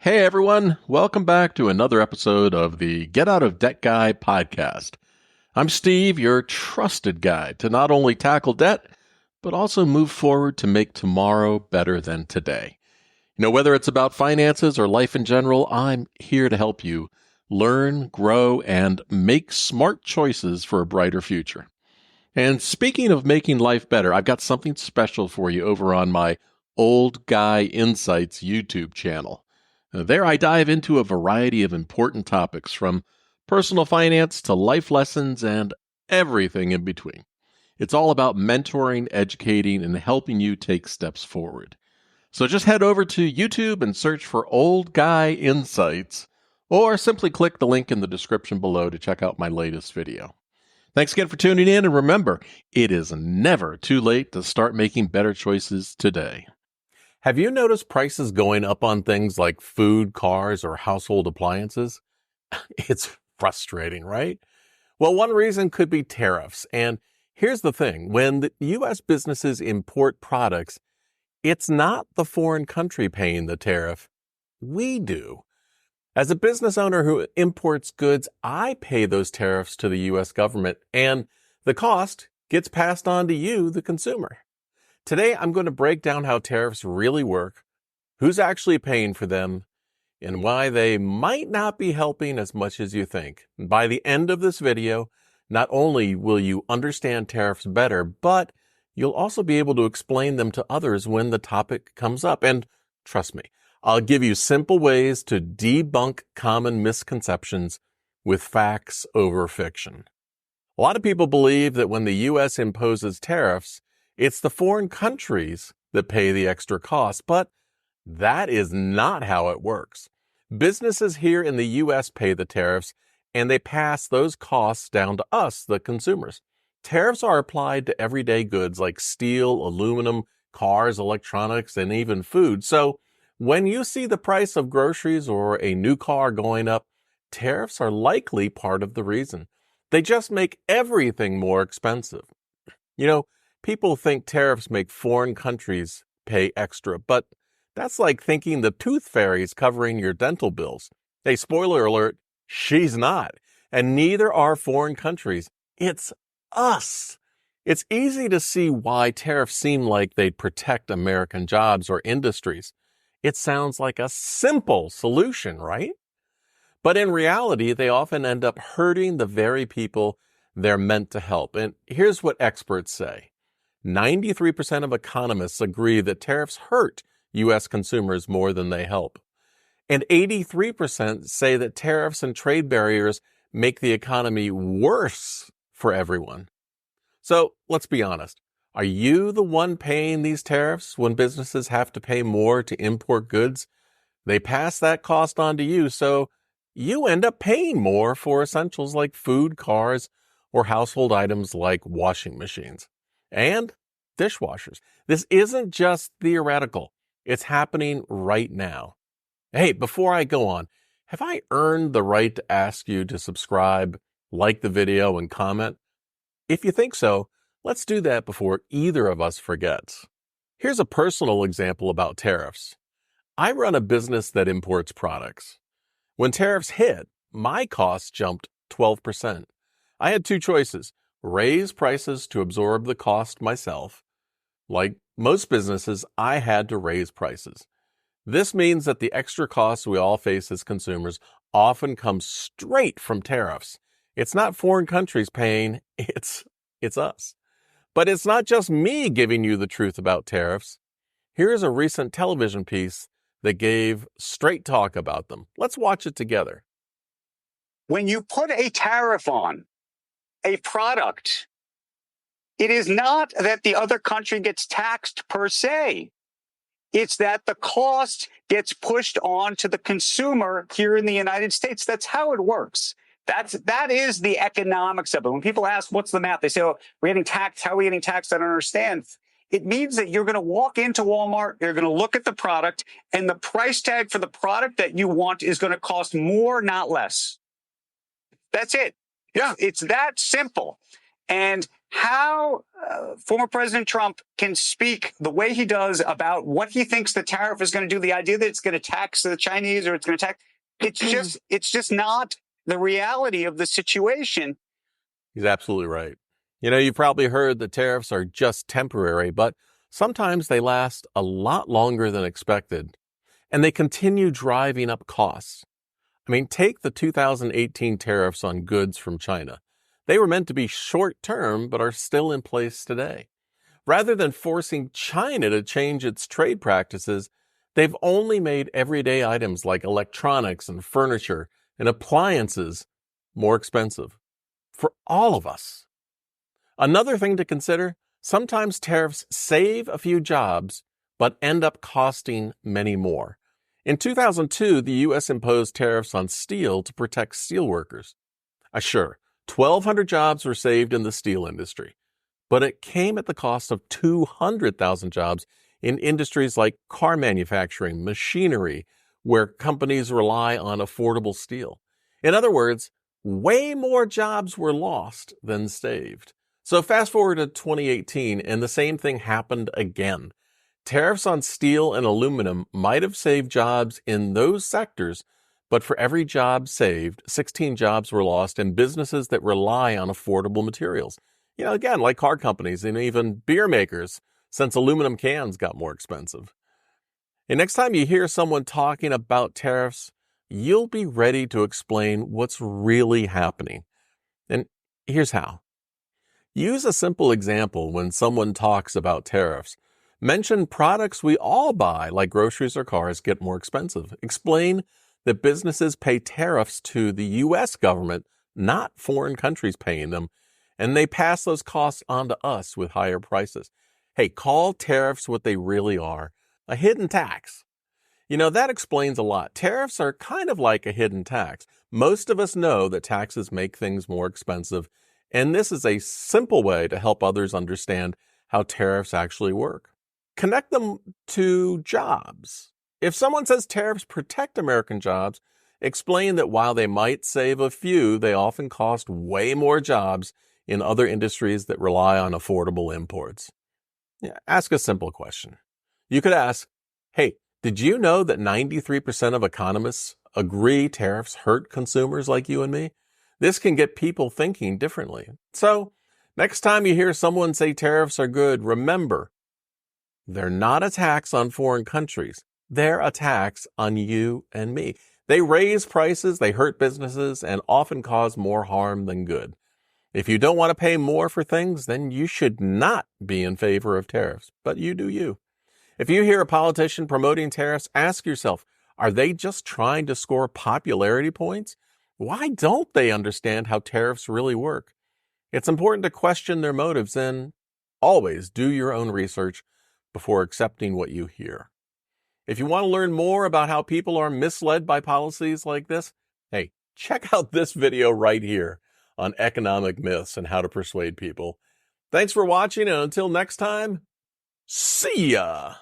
Hey everyone, welcome back to another episode of the Get Out of Debt Guy podcast. I'm Steve, your trusted guide to not only tackle debt, but also move forward to make tomorrow better than today. Whether it's about finances or life in general, I'm here to help you learn, grow, and make smart choices for a brighter future. And speaking of making life better, I've got something special for you over on my Old Guy Insights YouTube channel. There I dive into a variety of important topics from personal finance to life lessons and everything in between. It's all about mentoring, educating, and helping you take steps forward. So just head over to YouTube and search for Old Guy Insights, or simply click the link in the description below to check out my latest video. Thanks again for tuning in, and remember, it is never too late to start making better choices today. Have you noticed prices going up on things like food, cars, or household appliances? It's frustrating, right? Well, one reason could be tariffs. And here's the thing. When the U.S. businesses import products, it's not the foreign country paying the tariff. We do. As a business owner who imports goods, I pay those tariffs to the U.S. government, and the cost gets passed on to you, the consumer. Today, I'm going to break down how tariffs really work, who's actually paying for them, and why they might not be helping as much as you think. By the end of this video, not only will you understand tariffs better, but you'll also be able to explain them to others when the topic comes up. And trust me, I'll give you simple ways to debunk common misconceptions with facts over fiction. A lot of people believe that when the U.S. imposes tariffs, it's the foreign countries that pay the extra costs, but that is not how it works. Businesses here in the U.S. pay the tariffs, and they pass those costs down to us, the consumers. Tariffs are applied to everyday goods like steel, aluminum, cars, electronics, and even food. So when you see the price of groceries or a new car going up, tariffs are likely part of the reason. They just make everything more expensive. People think tariffs make foreign countries pay extra, but that's like thinking the tooth fairy's covering your dental bills. Hey, spoiler alert, she's not. And neither are foreign countries. It's us. It's easy to see why tariffs seem like they'd protect American jobs or industries. It sounds like a simple solution, right? But in reality, they often end up hurting the very people they're meant to help. And here's what experts say. 93% of economists agree that tariffs hurt U.S. consumers more than they help. And 83% say that tariffs and trade barriers make the economy worse for everyone. So let's be honest. Are you the one paying these tariffs when businesses have to pay more to import goods? They pass that cost on to you, so you end up paying more for essentials like food, cars, or household items like washing machines and dishwashers. This isn't just theoretical. It's happening right now. Hey, before I go on, have I earned the right to ask you to subscribe, like the video, and comment? If you think so, let's do that before either of us forgets. Here's a personal example about tariffs. I run a business that imports products. When tariffs hit, my costs jumped 12%. I had two choices: raise prices to absorb the cost myself. Like most businesses, I had to raise prices. This means that the extra costs we all face as consumers often come straight from tariffs. It's not foreign countries paying, it's us. But it's not just me giving you the truth about tariffs. Here's a recent television piece that gave straight talk about them. Let's watch it together. When you put a tariff on a product, it is not that the other country gets taxed per se. It's that the cost gets pushed on to the consumer here in the United States. That's how it works. That is the economics of it. When people ask, what's the math? They say, oh, we're getting taxed. How are we getting taxed? I don't understand. It means that you're going to walk into Walmart, you're going to look at the product, and the price tag for the product that you want is going to cost more, not less. That's it. Yeah, it's that simple. And how former President Trump can speak the way he does about what he thinks the tariff is going to do, the idea that it's going to tax the Chinese or it's going to tax, it's just not the reality of the situation. He's absolutely right. You've probably heard that tariffs are just temporary, but sometimes they last a lot longer than expected, and they continue driving up costs. Take the 2018 tariffs on goods from China. They were meant to be short-term, but are still in place today. Rather than forcing China to change its trade practices, they've only made everyday items like electronics and furniture and appliances more expensive for all of us. Another thing to consider, sometimes tariffs save a few jobs, but end up costing many more. In 2002, the U.S. imposed tariffs on steel to protect steelworkers. Sure, 1,200 jobs were saved in the steel industry, but it came at the cost of 200,000 jobs in industries like car manufacturing, machinery, where companies rely on affordable steel. In other words, way more jobs were lost than saved. So fast forward to 2018, and the same thing happened again. Tariffs on steel and aluminum might have saved jobs in those sectors, but for every job saved, 16 jobs were lost in businesses that rely on affordable materials. Again, like car companies and even beer makers, since aluminum cans got more expensive. And next time you hear someone talking about tariffs, you'll be ready to explain what's really happening. And here's how. Use a simple example when someone talks about tariffs. Mention products we all buy, like groceries or cars, get more expensive. Explain that businesses pay tariffs to the U.S. government, not foreign countries paying them, and they pass those costs on to us with higher prices. Hey, call tariffs what they really are, a hidden tax. That explains a lot. Tariffs are kind of like a hidden tax. Most of us know that taxes make things more expensive, and this is a simple way to help others understand how tariffs actually work. Connect them to jobs. If someone says tariffs protect American jobs, explain that while they might save a few, they often cost way more jobs in other industries that rely on affordable imports. Ask a simple question. You could ask, hey, did you know that 93% of economists agree tariffs hurt consumers like you and me? This can get people thinking differently. So, next time you hear someone say tariffs are good, remember, they're not a tax on foreign countries. They're a tax on you and me. They raise prices, they hurt businesses, and often cause more harm than good. If you don't want to pay more for things, then you should not be in favor of tariffs. But you do you. If you hear a politician promoting tariffs, ask yourself, are they just trying to score popularity points? Why don't they understand how tariffs really work? It's important to question their motives and always do your own research before accepting what you hear. If you want to learn more about how people are misled by policies like this, hey, check out this video right here on economic myths and how to persuade people. Thanks for watching, and until next time, see ya!